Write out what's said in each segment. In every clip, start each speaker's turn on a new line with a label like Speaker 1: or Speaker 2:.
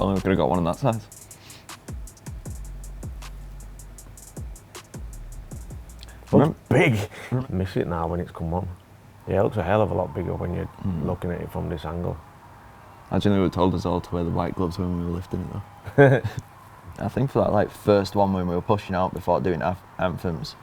Speaker 1: only we could have got one on that size.
Speaker 2: Looks big. Miss it now when it's come on. Yeah, it looks a hell of a lot bigger when you're looking at it from this angle.
Speaker 1: Imagine they would have told us all to wear the white gloves when we were lifting it though. I think for that like first one when we were pushing out before doing anthems,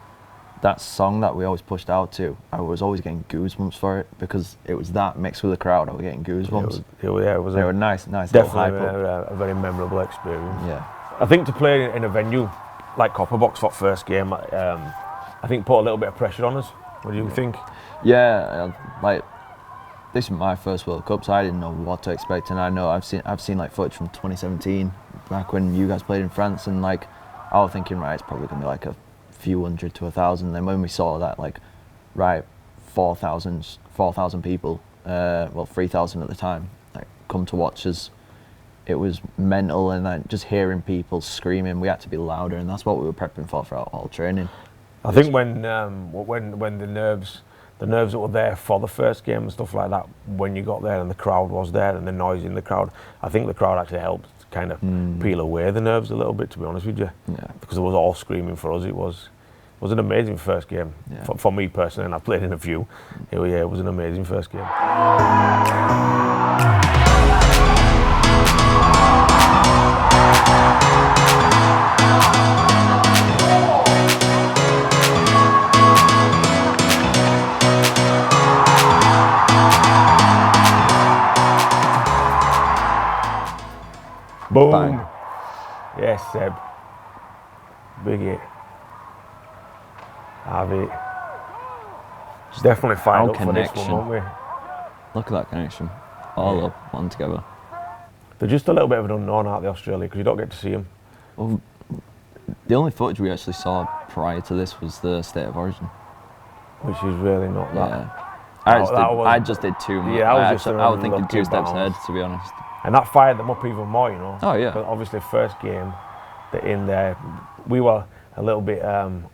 Speaker 1: that song that we always pushed out to, I was always getting goosebumps for it because it was that mixed with the crowd. I was getting goosebumps.
Speaker 2: It was
Speaker 1: they were nice
Speaker 2: definitely a very memorable experience.
Speaker 1: Yeah,
Speaker 2: I think to play in a venue like Copperbox for first game, I think put a little bit of pressure on us. What do you think?
Speaker 1: Yeah, like this is my first World Cup, so I didn't know what to expect, and I know I've seen like footage from 2017, back when you guys played in France, and like I was thinking, right, it's probably gonna be like a few hundred to 1,000. Then when we saw that, like, right, 4,000 people, well 3,000 at the time, like come to watch us, it was mental, and like just hearing people screaming, we had to be louder, and that's what we were prepping for throughout all training.
Speaker 2: I think when the nerves that were there for the first game and stuff like that, when you got there and the crowd was there and the noise in the crowd, I think the crowd actually helped kind of peel away the nerves a little bit, to be honest with you.
Speaker 1: Yeah.
Speaker 2: Because it was all screaming for us. It was an amazing first game for me personally, and I played in a few. It was an amazing first game. Boom.
Speaker 1: Bang.
Speaker 2: Yes, Seb. Big hit. Have it. Definitely fired up for this one, won't we?
Speaker 1: Look at that connection. All up, one together.
Speaker 2: They're just a little bit of an unknown out the Australia because you don't get to see them.
Speaker 1: Well, the only footage we actually saw prior to this was the State of Origin.
Speaker 2: Which is really not that.
Speaker 1: I just did too much.
Speaker 2: Yeah,
Speaker 1: I was thinking 2 steps ahead, to be honest.
Speaker 2: And that fired them up even more, you know.
Speaker 1: Oh yeah.
Speaker 2: Because obviously first game, they're in there. We were a little bit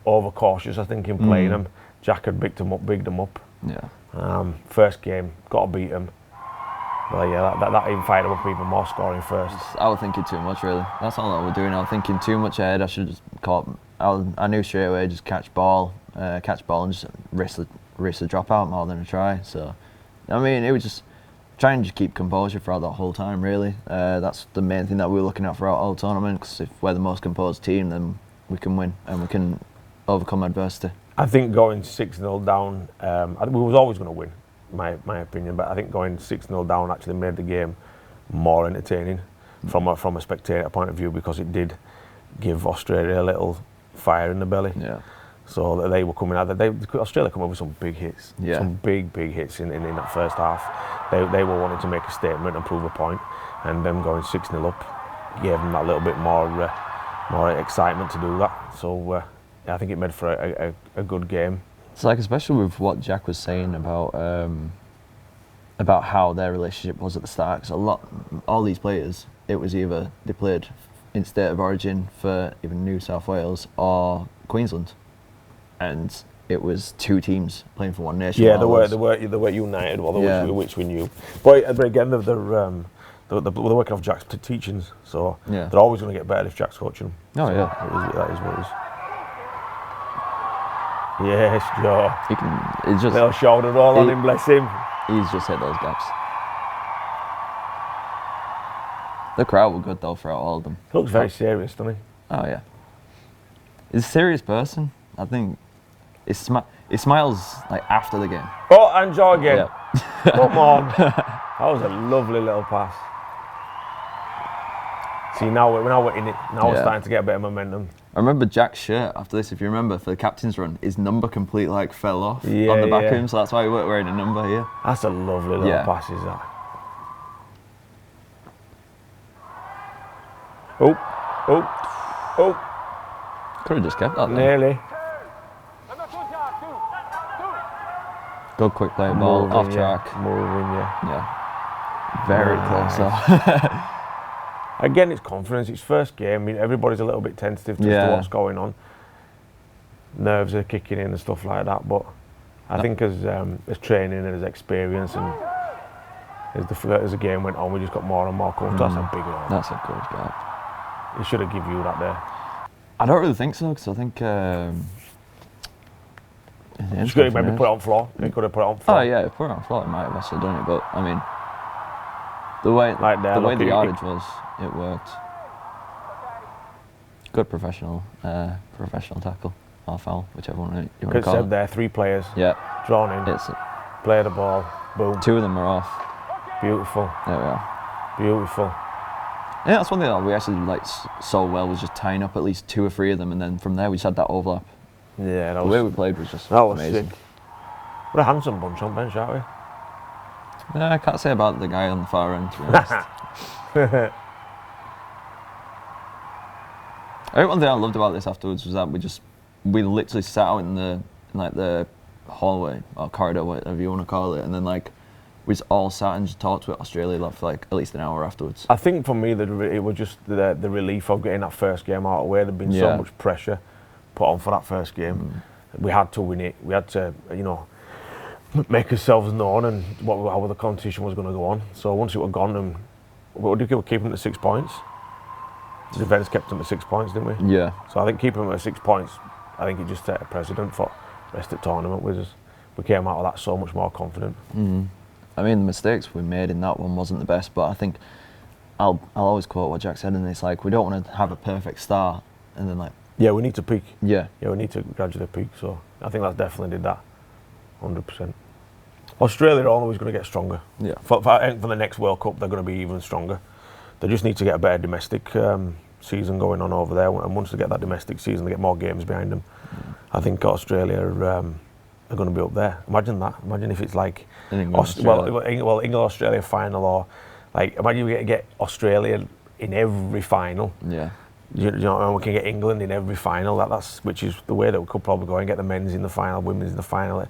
Speaker 2: overcautious, I think, in playing them. Jack had bigged them up.
Speaker 1: Yeah.
Speaker 2: First game, got to beat them. But yeah, that even fired them up even more, scoring first.
Speaker 1: I was thinking too much, really. That's all I was doing. I was thinking too much ahead. I should have just caught. I knew straight away, just catch ball and just risk the dropout more than a try. So, I mean, it was just trying to just keep composure throughout that whole time, really. That's the main thing that we were looking at throughout the whole tournament, because if we're the most composed team, then we can win and we can overcome adversity.
Speaker 2: I think going 6-0 down, we was always going to win, my opinion, but I think going 6-0 down actually made the game more entertaining from a spectator point of view, because it did give Australia a little fire in the belly.
Speaker 1: Yeah.
Speaker 2: So that they were coming out. Australia come up with some big hits, some big hits in that first half. They were wanting to make a statement and prove a point, and them going 6-0 up gave them that little bit more excitement to do that. So I think it made for a good game.
Speaker 1: It's like, especially with what Jack was saying about how their relationship was at the start. Because all these players, it was either they played in State of Origin for even New South Wales or Queensland. And it was two teams playing for one nation.
Speaker 2: Yeah, they were united, which we knew. But again, they're working off Jack's teachings, so they're always going to get better if Jack's coaching them.
Speaker 1: Oh,
Speaker 2: so
Speaker 1: yeah.
Speaker 2: That is what it is. Yes, Joe.
Speaker 1: He can. It's just
Speaker 2: little shoulder roll on him, bless him.
Speaker 1: He's just hit those gaps. The crowd were good though throughout all of them.
Speaker 2: He looks very serious, doesn't he?
Speaker 1: Oh yeah. He's a serious person. I think he smiles like after the game.
Speaker 2: Oh, and Joe again.
Speaker 1: Yeah.
Speaker 2: Come on. That was a lovely little pass. See, now we're in it. Now we're starting to get a bit of momentum.
Speaker 1: I remember Jack's shirt after this, if you remember, for the captain's run, his number completely like fell off on the back of him, so that's why he weren't wearing a number here.
Speaker 2: That's a lovely little pass, is that? Oh.
Speaker 1: Could have just kept that.
Speaker 2: Nearly.
Speaker 1: Good quick play ball, off track.
Speaker 2: Moving,
Speaker 1: Yeah. Very close though.
Speaker 2: Again, it's confidence. It's first game. I mean, everybody's a little bit tentative to what's going on. Nerves are kicking in and stuff like that. But I think as training and as experience and As the game went on, we just got more and more comfortable. That's a big goal.
Speaker 1: That's a good goal.
Speaker 2: He should have given you that there.
Speaker 1: I don't really think so, because I think.
Speaker 2: He could have maybe put it on floor. He could have put it on floor.
Speaker 1: Oh yeah, put it on floor. It might have actually done it, but I mean, the way the yardage was, it worked. Good professional tackle or foul, whichever one you want to call it.
Speaker 2: Good there, 3 players.
Speaker 1: Yeah.
Speaker 2: Drawn in. Play the ball. Boom.
Speaker 1: 2 of them are off.
Speaker 2: Beautiful.
Speaker 1: There we are.
Speaker 2: Beautiful.
Speaker 1: Yeah, that's one thing that we actually liked so well, was just tying up at least 2 or 3 of them, and then from there we just had that overlap.
Speaker 2: Yeah,
Speaker 1: the way we played was just amazing.
Speaker 2: Sick. What a handsome bunch on bench, aren't we?
Speaker 1: Yeah, I can't say about the guy on the far end, to be honest. One thing I loved about this afterwards was that we literally sat out in the hallway or corridor, whatever you want to call it, and then we just all sat and just talked with Australia for at least an hour afterwards.
Speaker 2: I think for me it was just the relief of getting that first game out of the way. There'd been so much pressure put on for that first game. We had to win it. We had to, make ourselves known and how the competition was going to go on. So once it was gone, and we were keeping it at 6 points. The defence kept them at 6 points, didn't we?
Speaker 1: Yeah.
Speaker 2: So I think keeping them at 6 points, I think it just set a precedent for the rest of the tournament. We came out of that so much more confident.
Speaker 1: I mean, the mistakes we made in that one wasn't the best, but I think I'll always quote what Jack said, and it's we don't want to have a perfect start and then
Speaker 2: yeah, we need to peak.
Speaker 1: Yeah,
Speaker 2: we need to gradually peak. So I think that definitely did that, 100%. Australia are always going to get stronger.
Speaker 1: Yeah.
Speaker 2: For the next World Cup, they're going to be even stronger. They just need to get a better domestic season going on over there, and once they get that domestic season, they get more games behind them. I think Australia are going to be up there. Imagine that. Imagine if it's England-Australia final, or imagine we get Australia in every final.
Speaker 1: Yeah.
Speaker 2: And we can get England in every final. Which is the way that we could probably go and get the men's in the final, women's in the final,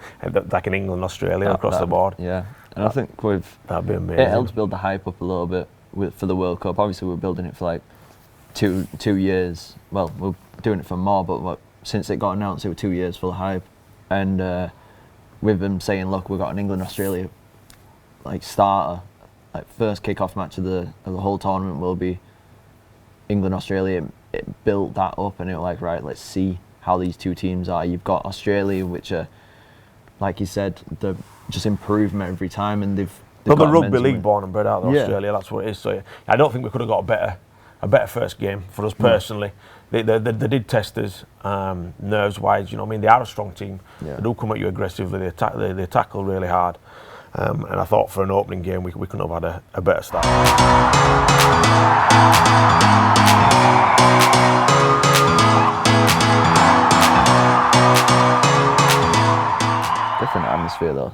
Speaker 2: like in England, Australia across the board.
Speaker 1: Yeah, and I think
Speaker 2: that'd be amazing.
Speaker 1: It helps build the hype up a little bit for the World Cup. Obviously, we're building it for 2 years. Well, we're doing it for more, but since it got announced, it was 2 years for the hype, and with them saying, "Look, we've got an England-Australia starter, first kick-off match of the whole tournament will be England-Australia." It built that up, and it was right, let's see how these 2 teams are. You've got Australia, which are, like you said, they're just improvement every time, and they've
Speaker 2: got the Rugby League born and bred out of Australia. That's what it is. So I don't think we could have got a better first game for us personally. They did test us nerves-wise. They are a strong team.
Speaker 1: Yeah.
Speaker 2: They do come at you aggressively. They tackle really hard. And I thought for an opening game we couldn't have had a better start.
Speaker 1: Different atmosphere though.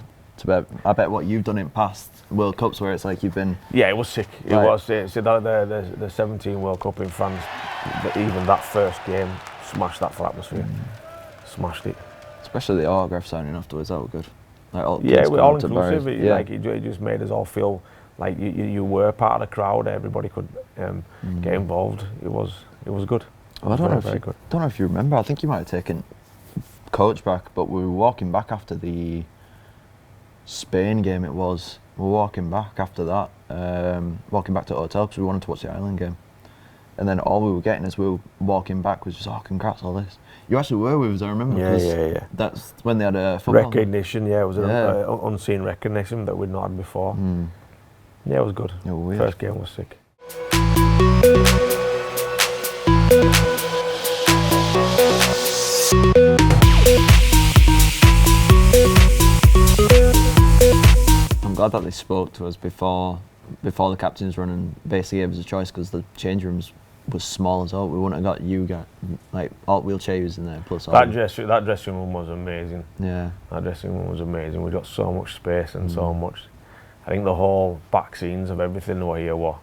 Speaker 1: I bet what you've done in past World Cups where it's you've been.
Speaker 2: Yeah, it was sick. It was. So the 17 World Cup in France, even that first game smashed that for atmosphere. Smashed it.
Speaker 1: Especially the autograph signing afterwards. That was good.
Speaker 2: We're all inclusive. It just made us all feel like you were part of the crowd. Everybody could get involved. It was good.
Speaker 1: Well, I don't know if you remember. I think you might have taken coach back, but we were walking back after the Spain game. We were walking back after that, walking back to the hotel because we wanted to watch the Ireland game. And then all we were getting as we were walking back was just, congrats, all this. You actually were with us, I remember.
Speaker 2: Yeah.
Speaker 1: That's when they had a football
Speaker 2: recognition. It was an unseen recognition that we'd not had before. Yeah, it was good.
Speaker 1: It was weird.
Speaker 2: First game was sick.
Speaker 1: I'm glad that they spoke to us before the captain's run and basically gave us a choice, because the change rooms was small as well. We wouldn't have got all wheelchairs in there. Plus
Speaker 2: that dressing room was amazing.
Speaker 1: Yeah,
Speaker 2: that dressing room was amazing. We got so much space and so much. I think the whole back scenes of everything were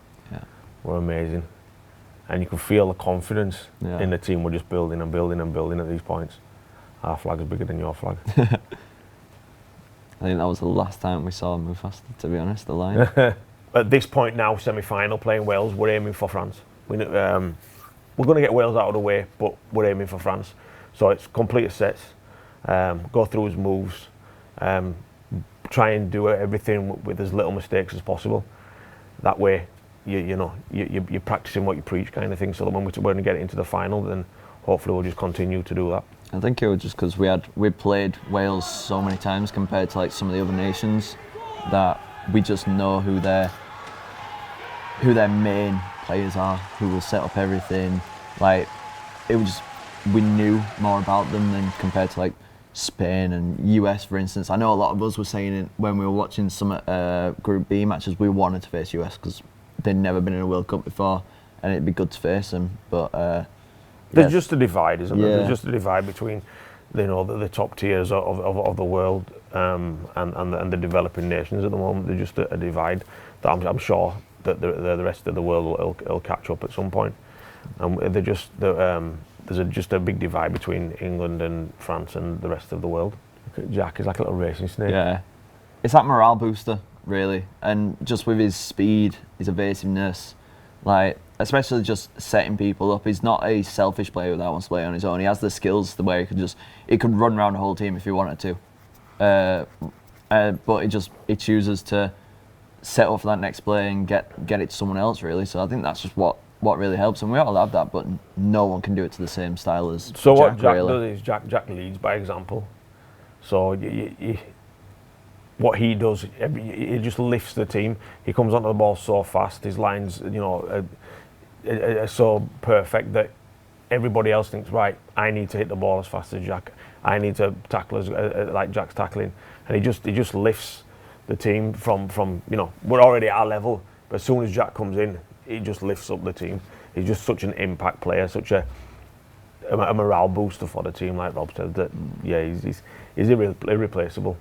Speaker 2: amazing, and you could feel the confidence in the team. We're just building and building and building at these points. Our flag is bigger than your flag.
Speaker 1: I think that was the last time we saw Mufasa, to be honest, the line.
Speaker 2: At this point now, semi-final, playing Wales, we're aiming for France. We're going to get Wales out of the way, but we're aiming for France. So it's complete sets, go through his moves, try and do everything with as little mistakes as possible. That way, you're practicing what you preach, kind of thing. So that when we get into the final, then hopefully we'll just continue to do that.
Speaker 1: I think it was just because we played Wales so many times compared to like some of the other nations that we just know who their main players are, who will set up everything. Like we knew more about them than compared to like Spain and US, for instance. I know a lot of us were saying it when we were watching some Group B matches, we wanted to face US because they'd never been in a World Cup before, and it'd be good to face them. But
Speaker 2: there's just a divide, isn't there?
Speaker 1: Yeah.
Speaker 2: There's just a divide between, the top tiers of the world and the developing nations at the moment. There's just a divide that I'm sure that the rest of the world will catch up at some point. And there's just a big divide between England and France and the rest of the world. Jack is like a little racing snake.
Speaker 1: yeah, it's that morale booster, really, and just with his speed, his evasiveness, like especially just setting people up. He's not a selfish player that wants to play on his own. He has the skills the way he could run around the whole team if he wanted to. But he chooses to set up for that next play and get it to someone else, really. So I think that's just what really helps, and we all have that, but no one can do it to the same style as
Speaker 2: So
Speaker 1: Jack,
Speaker 2: what Jack
Speaker 1: really.
Speaker 2: does is Jack leads by example. So what he does, he just lifts the team. He comes onto the ball so fast. His lines, are so perfect that everybody else thinks, right, I need to hit the ball as fast as Jack. I need to tackle as like Jack's tackling, and he just lifts the team from we're already at our level, but as soon as Jack comes in, he just lifts up the team. He's just such an impact player, such a morale booster for the team, like Rob said. That he's irreplaceable.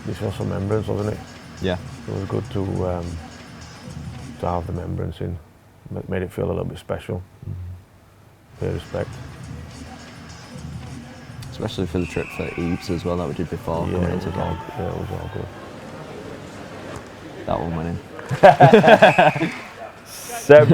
Speaker 2: This was some remembrance, wasn't it?
Speaker 1: Yeah.
Speaker 2: It was good to have the remembrance in. Made it feel a little bit special. Pay respect.
Speaker 1: Especially for the trip for Eves as well that we did before
Speaker 2: Yeah,
Speaker 1: coming
Speaker 2: it
Speaker 1: into
Speaker 2: was all, yeah, it was all good.
Speaker 1: that one winning.
Speaker 2: Seb.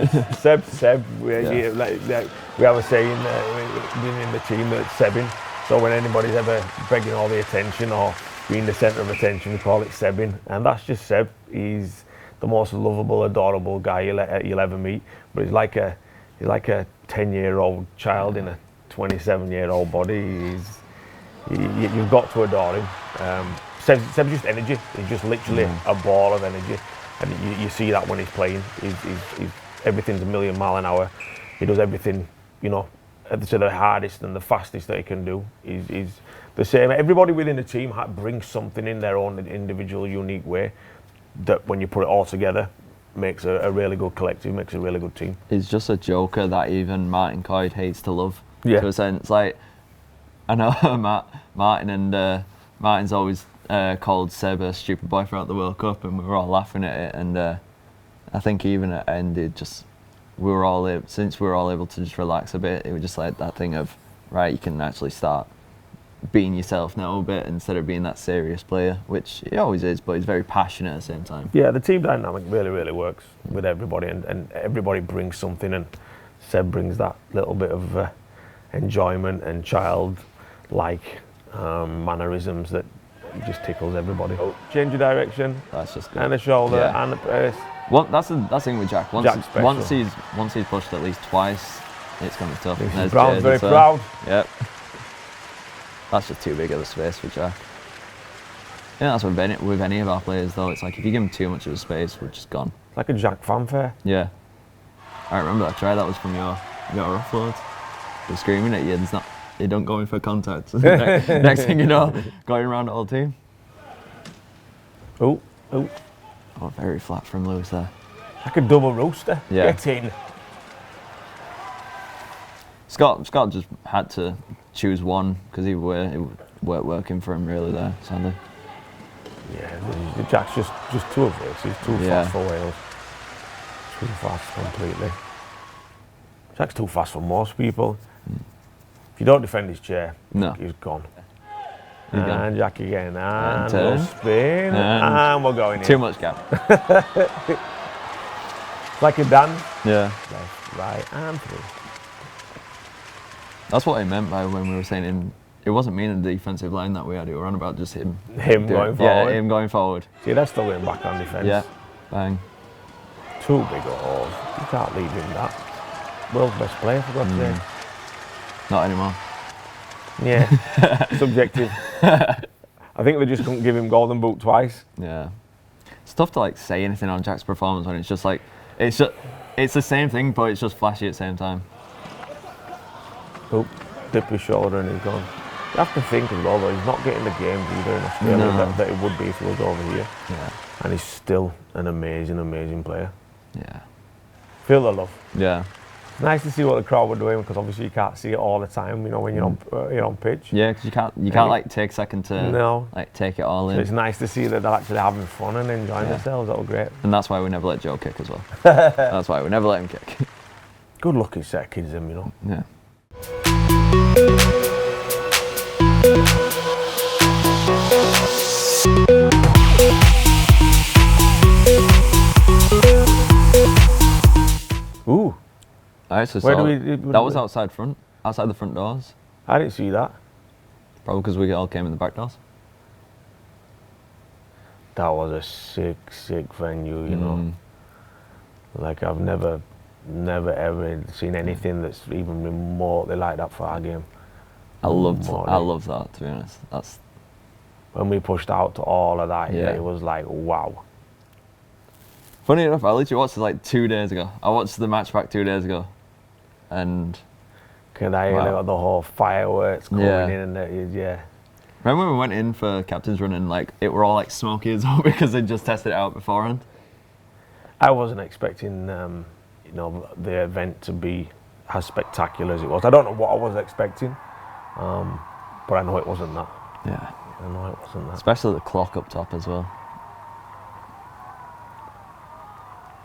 Speaker 2: We have a saying in the team that Sebbing. So when anybody's ever begging all the attention or being the centre of attention, we call it Sebbing, and that's just Seb. He's the most lovable, adorable guy you'll ever meet. But he's like a 10-year-old child in a 27-year-old body. You've got to adore him. Seb's just energy. He's just literally a ball of energy, and you see that when he's playing. He's everything's a million mile an hour. He does everything, to the hardest and the fastest that he can do. He's the same. Everybody within the team brings something in their own individual, unique way that when you put it all together makes a really good collective, makes a really good team.
Speaker 1: He's just a joker that even Martin Coyd hates to love.
Speaker 2: Yeah.
Speaker 1: To a sense, like, I know Martin and Martin's always called Seb a stupid boy throughout the World Cup, and we were all laughing at it. And I think even at the end, we were all able to just relax a bit. It was just like that thing of, right, you can actually start being yourself now a bit instead of being that serious player, which he always is, but he's very passionate at the same time.
Speaker 2: Yeah, the team dynamic really, really works with everybody, and everybody brings something, and Seb brings that little bit of enjoyment and childlike mannerisms that just tickles everybody. Oh, change of direction,
Speaker 1: That's just good.
Speaker 2: and the shoulder,
Speaker 1: Yeah.
Speaker 2: and the press.
Speaker 1: That's the thing with Jack. Once he's pushed at least twice, it's going to be tough. There's
Speaker 2: Brown's
Speaker 1: Jade
Speaker 2: very
Speaker 1: as well.
Speaker 2: proud.
Speaker 1: Yep. That's just too big of a space for Jack. Yeah, that's with any of our players though. It's like if you give him too much of a space, we're just gone.
Speaker 2: Like a Jack fanfare.
Speaker 1: Yeah. I remember that try. That was from your offload. They're screaming at you. You don't go in for contact. Next thing you know, going around the whole team.
Speaker 2: Oh,
Speaker 1: Very flat from Lewis there.
Speaker 2: like a double roaster.
Speaker 1: Yeah.
Speaker 2: Get in.
Speaker 1: Scott just had to choose one because it weren't working for him really there, sadly.
Speaker 2: Yeah, Jack's just too aggressive, too fast for Wales. Too fast completely. Jack's too fast for most people. If you don't defend his chair,
Speaker 1: No.
Speaker 2: he's gone.
Speaker 1: He's gone.
Speaker 2: And Jack again, and
Speaker 1: turn.
Speaker 2: we'll spin,
Speaker 1: And
Speaker 2: we're going in.
Speaker 1: Too much gap.
Speaker 2: Like a dance.
Speaker 1: Yeah.
Speaker 2: Left, right, and through.
Speaker 1: That's what I meant by when we were saying It wasn't me in the defensive line that we had. It were on about just him.
Speaker 2: Him going forward.
Speaker 1: Yeah, him going forward.
Speaker 2: See, they're still going back on defence.
Speaker 1: Yeah, bang.
Speaker 2: 2 big holes. You can't leave him that. World's best player, for God's sake.
Speaker 1: Not anymore.
Speaker 2: Yeah, subjective. I think they just couldn't give him golden boot twice.
Speaker 1: Yeah, it's tough to like say anything on Jack's performance when it's just like it's the same thing, but it's just flashy at the same time.
Speaker 2: Oh, dip his shoulder and he's gone. You have to think as well, though, he's not getting the games either in Australia that it would be if he was over here.
Speaker 1: Yeah,
Speaker 2: and he's still an amazing player.
Speaker 1: Yeah,
Speaker 2: Feel the love.
Speaker 1: Yeah.
Speaker 2: It's nice to see what the crowd were doing because obviously you can't see it all the time, you know, when you're on pitch.
Speaker 1: Yeah, because you can't like take a second to like take it all in.
Speaker 2: So it's nice to see that they're actually having fun and enjoying themselves. That was great.
Speaker 1: And that's why we never let Joe kick as well. That's why we never let him kick.
Speaker 2: Good lucky set of kids, them, you know.
Speaker 1: Yeah.
Speaker 2: Ooh.
Speaker 1: I actually saw that was outside the front doors.
Speaker 2: I didn't see that.
Speaker 1: Probably because we all came in the back doors.
Speaker 2: That was a sick venue, you know. Like I've never ever seen anything that's even remotely like that for our game.
Speaker 1: I loved that, to be honest. That's
Speaker 2: when we pushed out to all of that. Yeah, it was like wow.
Speaker 1: Funny enough, I literally watched it like 2 days ago. I watched the match back 2 days ago, and
Speaker 2: they got the whole fireworks going in, and yeah.
Speaker 1: Remember when we went in for captain's run and like it were all like smoky as well because they just tested it out beforehand.
Speaker 2: I wasn't expecting, you know, the event to be as spectacular as it was. I don't know what I was expecting, but I know it wasn't that.
Speaker 1: Yeah,
Speaker 2: I know it wasn't that.
Speaker 1: Especially the clock up top as well.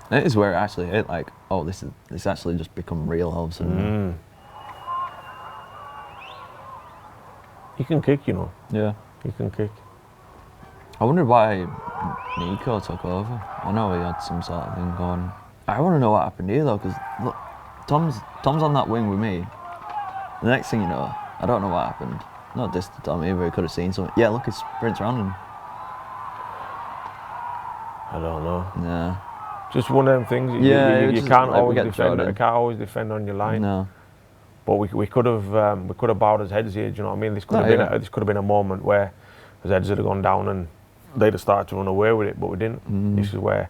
Speaker 1: It is where it actually hit like, oh, this actually just become real all of a sudden.
Speaker 2: You can kick, you know.
Speaker 1: Yeah.
Speaker 2: You can kick.
Speaker 1: I wonder why Nico took over. I know he had some sort of thing going. I want to know what happened here though, because look, Tom's on that wing with me. The next thing you know, I don't know what happened. Not this to Tom either, he could have seen something. Yeah, look, he sprints around him.
Speaker 2: I don't know.
Speaker 1: Yeah.
Speaker 2: Just one of them things. You can't always defend. You can't always defend on your line.
Speaker 1: No.
Speaker 2: But we could have bowed his heads here. Do you know what I mean? This could have been a moment where his heads would have gone down and they'd have started to run away with it, but we didn't. This is where,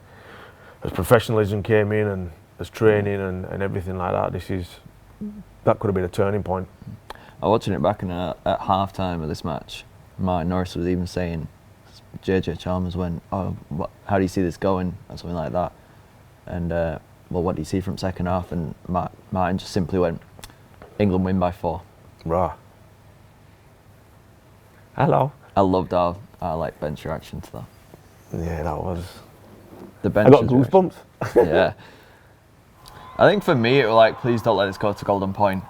Speaker 2: as professionalism came in and as training and everything like that, that could have been a turning point.
Speaker 1: I was watching it back at half time of this match. Martin Norris was even saying, JJ Chalmers went, oh, how do you see this going? Or something like that. And, well, what do you see from second half? And Martin just simply went, England win by 4.
Speaker 2: Rah. Hello.
Speaker 1: I loved our like bench reaction to that.
Speaker 2: Yeah, that was.
Speaker 1: The bench.
Speaker 2: I got goosebumps.
Speaker 1: Yeah. I think for me it was like, please don't let us go to golden point.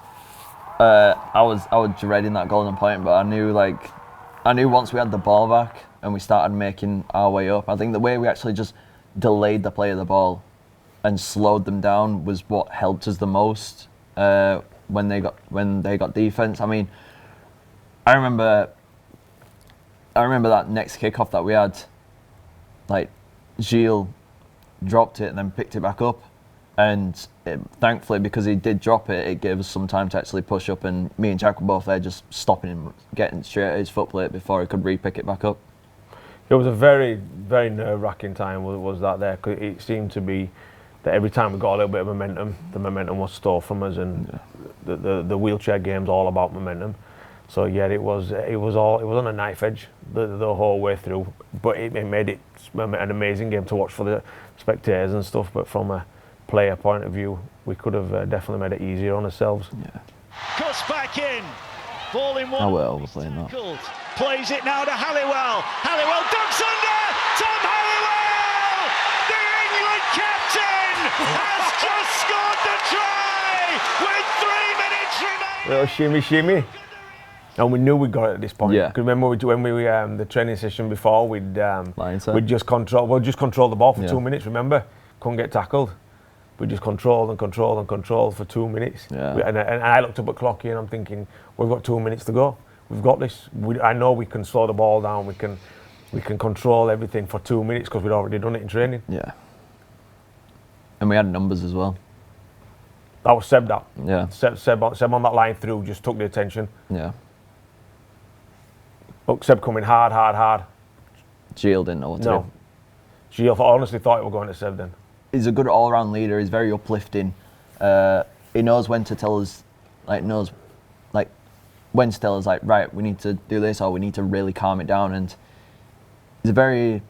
Speaker 1: I was dreading that golden point, but I knew once we had the ball back and we started making our way up, I think the way we actually just delayed the play of the ball and slowed them down was what helped us the most when they got defense. I mean, I remember that next kickoff that we had, like Gilles dropped it and then picked it back up, and thankfully because he did drop it, it gave us some time to actually push up, and me and Jack were both there just stopping him, getting straight at his foot plate before he could re-pick it back up.
Speaker 2: It was a very, very nerve-wracking time, was that there, because it seemed to be that every time we got a little bit of momentum, the momentum was stole from us, and the wheelchair game's all about momentum. So yeah, it was on a knife edge the whole way through, but it made it an amazing game to watch for the spectators and stuff. But from a player point of view, we could have definitely made it easier on ourselves.
Speaker 3: Yeah. Cuts back in, ball in one.
Speaker 1: Oh, we're overplaying that.
Speaker 3: Plays it now to Halliwell. Halliwell ducks under. Tom Halliwell, the England captain, has just scored the try with 3 minutes remaining.
Speaker 2: Little shimmy. And we knew we got it at this point.
Speaker 1: Yeah.
Speaker 2: Because remember when we the training session before, we'd just control the ball for 2 minutes. Remember, couldn't get tackled. We just controlled for 2 minutes.
Speaker 1: Yeah.
Speaker 2: And I looked up at Clocky and I'm thinking, we've got 2 minutes to go. we've got this. I know we can slow the ball down. We can control everything for 2 minutes because we'd already done it in training.
Speaker 1: Yeah. And we had numbers as well.
Speaker 2: That was Seb. That.
Speaker 1: Yeah.
Speaker 2: Seb on that line through just took the attention.
Speaker 1: Yeah.
Speaker 2: Look, Seb coming hard.
Speaker 1: Gio didn't know what to do.
Speaker 2: Gio honestly thought it was going to Seb then.
Speaker 1: He's a good all-round leader. He's very uplifting. He knows when to tell us, when to tell us, right, we need to do this, or we need to really calm it down. And he's a very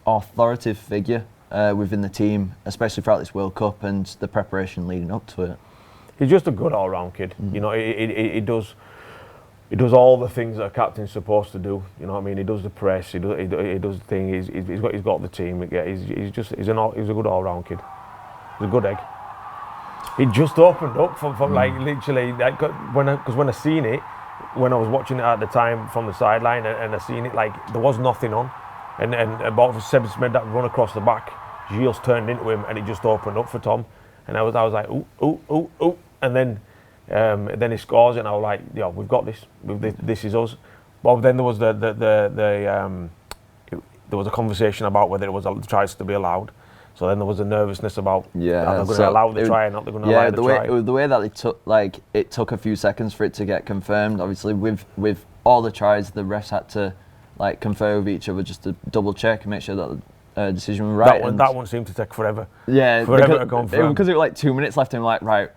Speaker 1: authoritative figure within the team, especially throughout this World Cup and the preparation leading up to it.
Speaker 2: He's just a good all-round kid. You know, he does all the things that a captain's supposed to do. You know what I mean? He does the press. He does the thing. He's got the team. Yeah, he's a good all-round kid. He's a good egg. He just opened up for literally, because when I seen it, when I was watching it at the time from the sideline, and I seen it, there was nothing on, and about Seb's made that run across the back, Gilles turned into him, and it just opened up for Tom, and I was like, ooh, and then he scores, and I was like, yeah, we've got this. This is us. But then there was there was a conversation about whether it was the tries to be allowed. So then there was a nervousness about are they going to allow the try or not? They're going to allow the try.
Speaker 1: Yeah, the way that it took a few seconds for it to get confirmed. Obviously, with all the tries, the refs had to confer with each other just to double check and make sure that the decision was right.
Speaker 2: That one seemed to take forever.
Speaker 1: Yeah,
Speaker 2: forever to confirm.
Speaker 1: Because it was 2 minutes left, and right,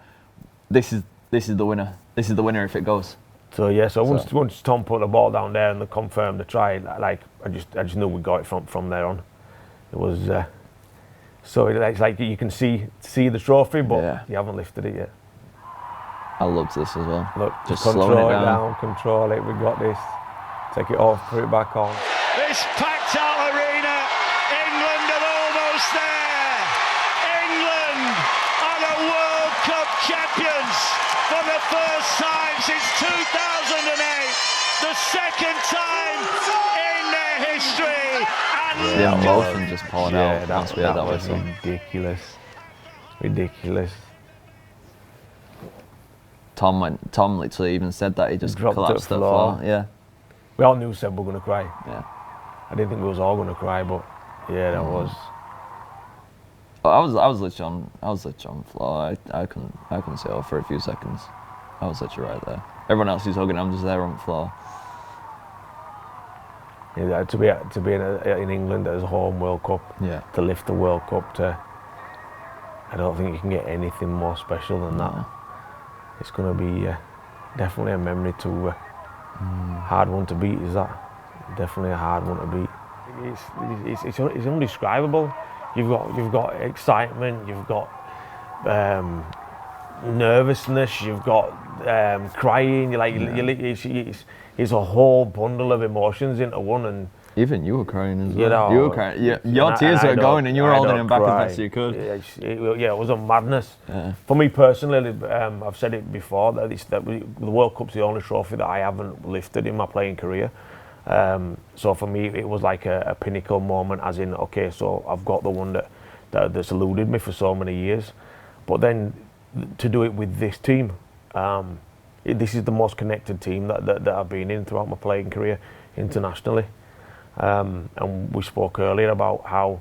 Speaker 1: this is the winner. This is the winner if it goes.
Speaker 2: So yeah, once Tom put the ball down there and they confirmed the try, I just knew we got it from there on. It was. So it's like you can see the trophy, but you haven't lifted it yet.
Speaker 1: I loved this as well.
Speaker 2: Look,
Speaker 1: just
Speaker 2: control
Speaker 1: slowing it
Speaker 2: down, control it. We got this. Take it off, put it back on.
Speaker 3: This packed out arena, England are almost there. England are the World Cup champions for the first time since 2008. The second time in their history.
Speaker 1: The emotion just poured out.
Speaker 2: That was ridiculous.
Speaker 1: Tom literally even said that he just collapsed to the floor. Yeah.
Speaker 2: We all knew Seb were going to cry.
Speaker 1: Yeah.
Speaker 2: I didn't think we was all going to cry, but yeah, that was.
Speaker 1: I was literally on the floor. I couldn't sit up for a few seconds. I was literally right there. Everyone else is hugging. I'm just there on the floor.
Speaker 2: Yeah, to be in England as a home World Cup, to lift the World Cup, I don't think you can get anything more special than that. It's going to be definitely a memory to hard one to beat. Is that definitely a hard one to beat? It's indescribable. You've got excitement. You've got nervousness. You've got crying. It's a whole bundle of emotions into one, and
Speaker 1: even you were crying as well. You were crying. Yeah, your tears were going, and you were holding them back as best you could.
Speaker 2: It was a madness. Yeah. For me personally, I've said it before that the World Cup's the only trophy that I haven't lifted in my playing career. So for me, it was like a pinnacle moment, as in, okay, so I've got the one that's eluded me for so many years, but then to do it with this team. This is the most connected team that I've been in throughout my playing career internationally. And we spoke earlier about how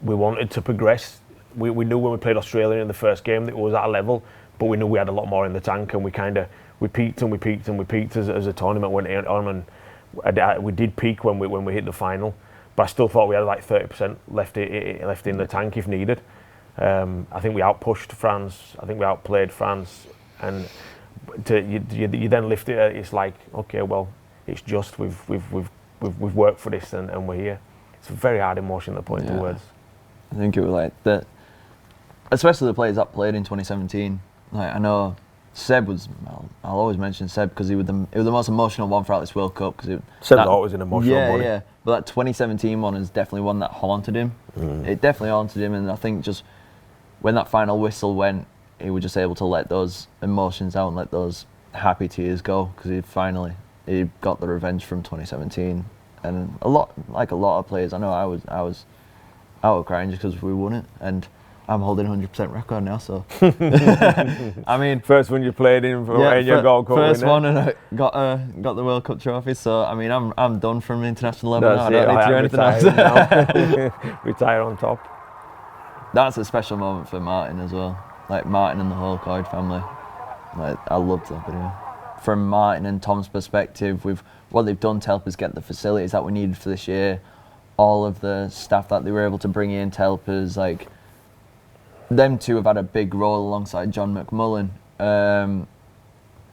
Speaker 2: we wanted to progress. We knew when we played Australia in the first game that it was at a level, but we knew we had a lot more in the tank, and we peaked as the tournament went on, and we did peak when we hit the final. But I still thought we had 30% left in the tank if needed. I think we outpushed France. I think we outplayed France, and you then lift it. It's like, okay, well, it's just we've worked for this, and we're here. It's a very hard emotion to put into words.
Speaker 1: I think it was like that, especially the players that played in 2017. I know Seb was. I'll always mention Seb because he was the most emotional one throughout this World Cup.
Speaker 2: Seb's always an emotional one.
Speaker 1: Yeah. But that 2017 one is definitely one that haunted him. It definitely haunted him, and I think just when that final whistle went, he was just able to let those emotions out and let those happy tears go, because he got the revenge from 2017, and a lot of players. I know I was crying just because we won it, and I'm holding 100% record now, so. I mean,
Speaker 2: first one you played in for your Gold Cup
Speaker 1: first
Speaker 2: winner.
Speaker 1: one, and I got the World Cup trophy. So I mean, I'm done from international level now. I
Speaker 2: That's
Speaker 1: don't need to do anything else.
Speaker 2: now. Retire on top.
Speaker 1: That's a special moment for Martin as well. Like Martin and the whole Coyd family. Like I loved that video. From Martin and Tom's perspective, with what they've done to help us get the facilities that we needed for this year, all of the staff that they were able to bring in to help us, like. Them two have had a big role alongside John McMullen.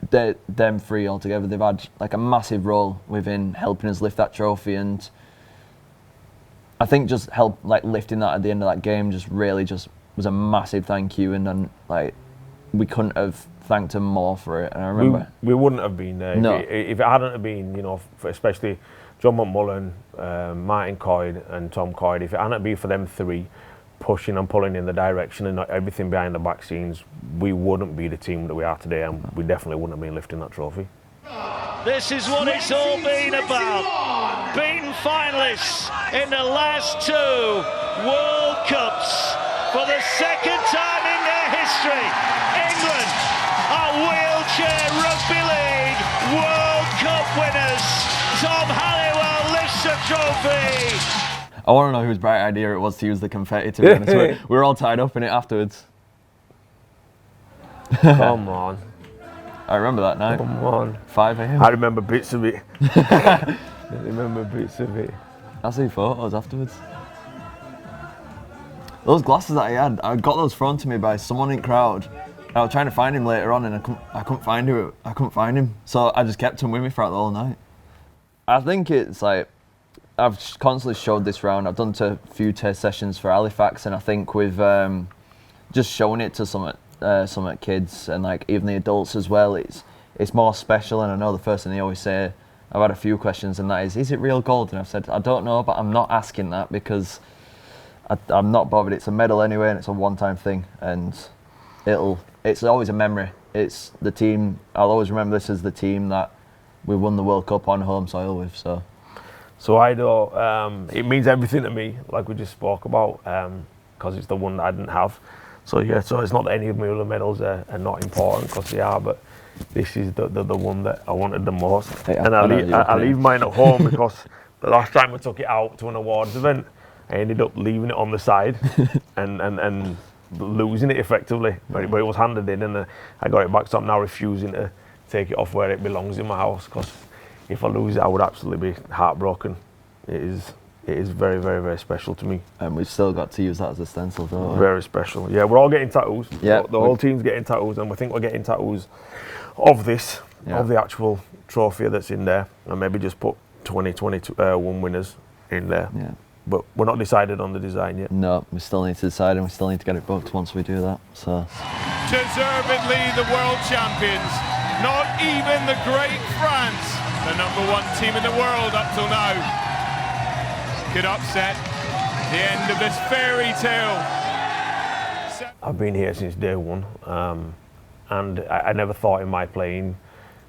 Speaker 1: Them three altogether, they've had like a massive role within helping us lift that trophy, and I think just lifting that at the end of that game just really just was a massive thank you, and like we couldn't have thanked them more for it. And I remember
Speaker 2: we wouldn't have been there if it hadn't have been, especially John McMullen, Martin Coyd, and Tom Coyd. If it hadn't been for them three pushing and pulling in the direction and everything behind the back scenes, we wouldn't be the team that we are today, and we definitely wouldn't have been lifting that trophy.
Speaker 3: This is what it's all been about. Beaten finalists in the last 2 World Cups for the second time in their history. England are wheelchair rugby league World Cup winners. Tom Halliwell lifts the trophy.
Speaker 1: I want to know whose bright idea it was to use the confetti, to be honest. We were all tied up in it afterwards.
Speaker 2: Come on.
Speaker 1: I remember that night.
Speaker 2: Come on.
Speaker 1: 5 a.m.
Speaker 2: I remember bits of it. I
Speaker 1: see photos afterwards. Those glasses that I had, I got those thrown to me by someone in the crowd. I was trying to find him later on, and I couldn't find him. So I just kept him with me throughout the whole night. I think it's like, I've constantly showed this round. I've done a few test sessions for Halifax, and I think with just showing it to some kids and like even the adults as well, it's more special. And I know the first thing they always say, I've had a few questions, and that is it real gold? And I've said, I don't know, but I'm not asking that because I'm not bothered. It's a medal anyway, and it's a one-time thing, and it's always a memory. It's the team. I'll always remember this as the team that we won the World Cup on home soil with.
Speaker 2: So I know it means everything to me, like we just spoke about, because it's the one that I didn't have. So it's not that any of my other medals are not important, because they are, but this is the one that I wanted the most.
Speaker 1: Hey,
Speaker 2: and I leave mine at home because the last time I took it out to an awards event, I ended up leaving it on the side and losing it effectively. But it was handed in, and I got it back, so I'm now refusing to take it off where it belongs in my house, because if I lose it, I would absolutely be heartbroken. It is very, very, very special to me. And
Speaker 1: we've still got to use that as a stencil, though.
Speaker 2: Very special. Yeah, we're all getting tattoos.
Speaker 1: Yeah,
Speaker 2: the whole team's getting tattoos, and we think we're getting tattoos of this, of the actual trophy that's in there, and maybe just put 2021 winners in there.
Speaker 1: Yeah.
Speaker 2: But we're not decided on the design yet.
Speaker 1: No, we still need to decide, and we still need to get it booked once we do that. So.
Speaker 4: Deservedly the world champions. Not even the great France, the #1 team in the world up till now, could upset the end of this fairy tale.
Speaker 2: I've been here since day one, and I never thought in my playing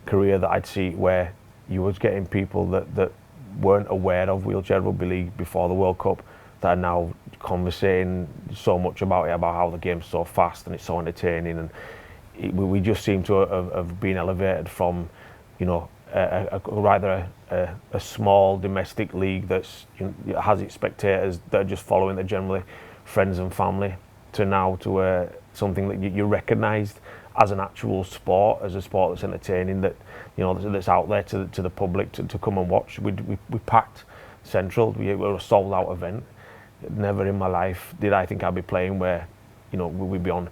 Speaker 2: career that I'd see where you was getting people that weren't aware of wheelchair rugby league before the World Cup that are now conversating so much about it, about how the game's so fast and it's so entertaining, and we just seem to have been elevated from, rather a small domestic league that's has its spectators that are just following, they're generally friends and family, to now to something that you're recognised as an actual sport, as a sport that's entertaining, that that's out there to the public to come and watch. We packed Central. We were a sold out event. Never in my life did I think I'd be playing where we'd be on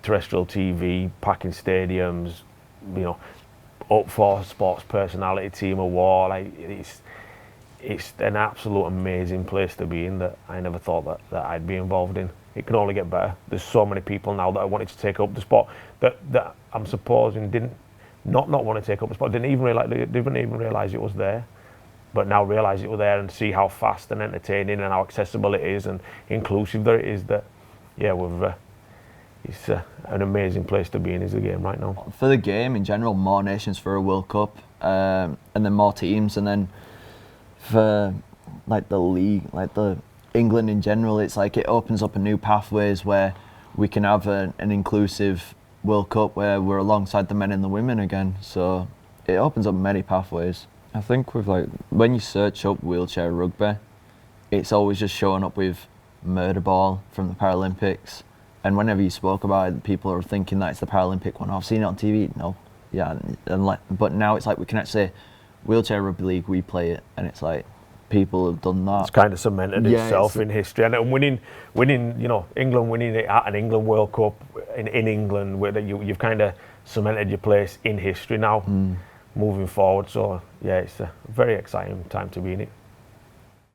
Speaker 2: terrestrial TV, packing stadiums, up for Sports Personality Team Award. Like it's an absolute amazing place to be in that I never thought that I'd be involved in. It can only get better. There's so many people now that I wanted to take up the sport that I'm supposing didn't not want to take up the sport, didn't even realise it was there, but now realise it was there and see how fast and entertaining and how accessible it is and inclusive that it is. That it's an amazing place to be in, is the game right now.
Speaker 1: For the game in general, more nations for a World Cup, and then more teams, and then for like the league, like the England in general, it's like it opens up a new pathways where we can have an inclusive World Cup where we're alongside the men and the women again. So it opens up many pathways. I think with like when you search up wheelchair rugby, it's always just showing up with murder ball from the Paralympics. And whenever you spoke about it, people are thinking that it's the Paralympic one. I've seen it on TV. No, yeah, but now it's like we can actually say wheelchair rugby league. We play it, and it's like people have done that.
Speaker 2: It's kind of cemented itself in history, and winning, you know, England winning it at an England World Cup in England, where you've kind of cemented your place in history now, moving forward. So yeah, it's a very exciting time to be in it.